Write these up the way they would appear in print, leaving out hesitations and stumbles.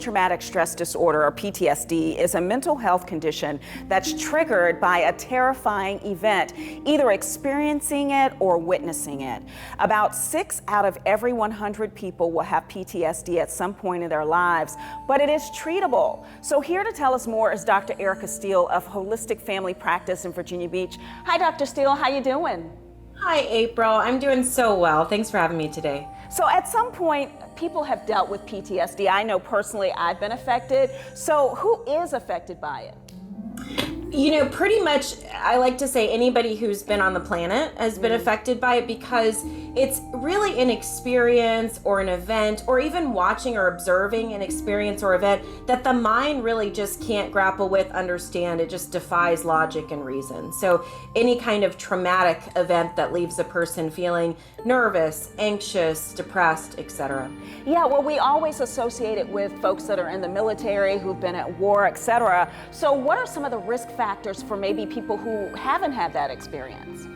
post-traumatic stress disorder, or PTSD, is a mental health condition that's triggered by a terrifying event, either experiencing it or witnessing it. About 6 out of every 100 people will have PTSD at some point in their lives, but it is treatable. So here to tell us more is Dr. Erica Steele of Holistic Family Practice in Virginia Beach. Hi, Dr. Steele, how you doing? Hi, April. I'm doing so well. Thanks for having me today. So at some point, people have dealt with PTSD. I know personally I've been affected. So who is affected by it? You know, pretty much, I like to say anybody who's been on the planet has been affected by it, because it's really an experience or an event, or even watching or observing an experience or event that the mind really just can't grapple with, understand. It just defies logic and reason. So any kind of traumatic event that leaves a person feeling nervous, anxious, depressed, etc. Yeah, well, we always associate it with folks that are in the military, who've been at war, etc. So what are some of the risk factors for maybe people who haven't had that experience?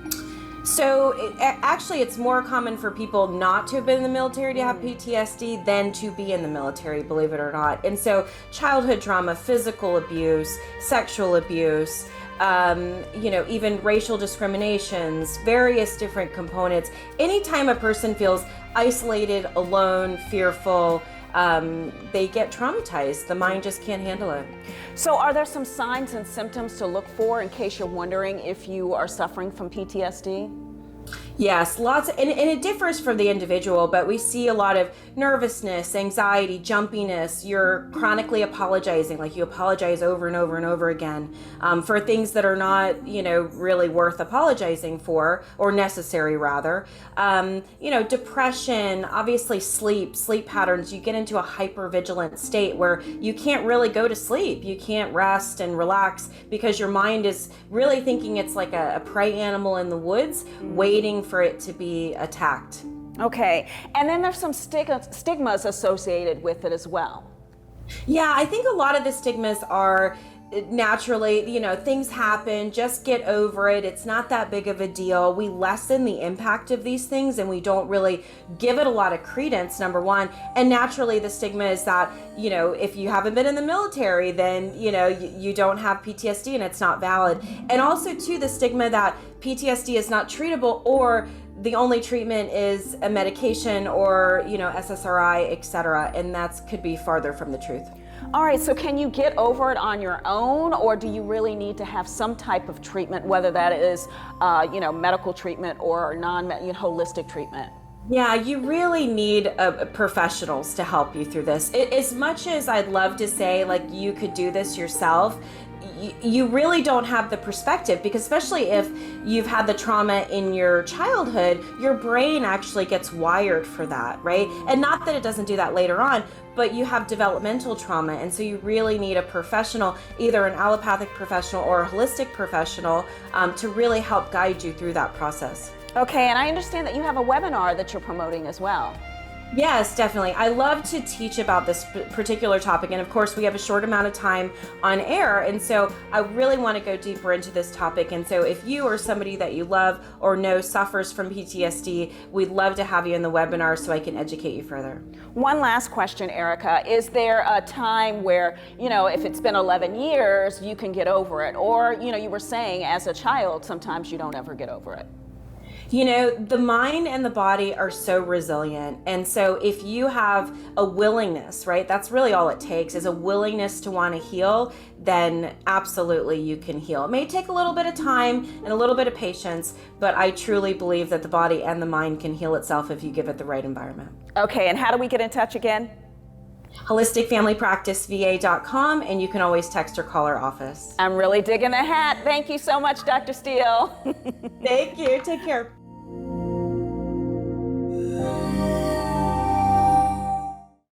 So actually, it's more common for people not to have been in the military to have PTSD than to be in the military, believe it or not. And so childhood trauma, physical abuse, sexual abuse, even racial discriminations, various different components. Anytime a person feels isolated, alone, fearful, they get traumatized. The mind just can't handle it. So are there some signs and symptoms to look for in case you're wondering if you are suffering from PTSD? Yes, lots, and it differs for the individual, but we see a lot of nervousness, anxiety, jumpiness. You're chronically apologizing, like you apologize over and over and over again for things that are not, really worth apologizing for, or necessary rather. Depression, obviously sleep patterns. You get into a hypervigilant state where you can't really go to sleep. You can't rest and relax because your mind is really thinking it's like a prey animal in the woods, waiting for it to be attacked. Okay, and then there's some stigmas associated with it as well. Yeah, I think a lot of the stigmas are naturally, things happen, just get over it. It's not that big of a deal. We lessen the impact of these things and we don't really give it a lot of credence, number one. And naturally the stigma is that, if you haven't been in the military, then, you don't have PTSD and it's not valid. And also too, the stigma that PTSD is not treatable, or the only treatment is a medication or, SSRI, etc. And that could be farther from the truth. All right, so can you get over it on your own, or do you really need to have some type of treatment, whether that is, medical treatment or holistic treatment? Yeah, you really need professionals to help you through this. As much as I'd love to say, you could do this yourself, you really don't have the perspective, because especially if you've had the trauma in your childhood, your brain actually gets wired for that, right? And not that it doesn't do that later on, but you have developmental trauma, and so you really need a professional, either an allopathic professional or a holistic professional, to really help guide you through that process. Okay, and I understand that you have a webinar that you're promoting as well. Yes, definitely. I love to teach about this particular topic, and of course we have a short amount of time on air, and so I really want to go deeper into this topic. And so if you or somebody that you love or know suffers from PTSD, we'd love to have you in the webinar so I can educate you further. One last question, Erica. Is there a time where, if it's been 11 years, you can get over it? Or, you were saying as a child, sometimes you don't ever get over it. The mind and the body are so resilient. And so if you have a willingness, right, that's really all it takes, is a willingness to want to heal, then absolutely you can heal. It may take a little bit of time and a little bit of patience, but I truly believe that the body and the mind can heal itself if you give it the right environment. Okay, and how do we get in touch again? holisticfamilypracticeva.com, and you can always text or call our office. I'm really digging the hat. Thank you so much, Dr. Steele. Thank you. Take care.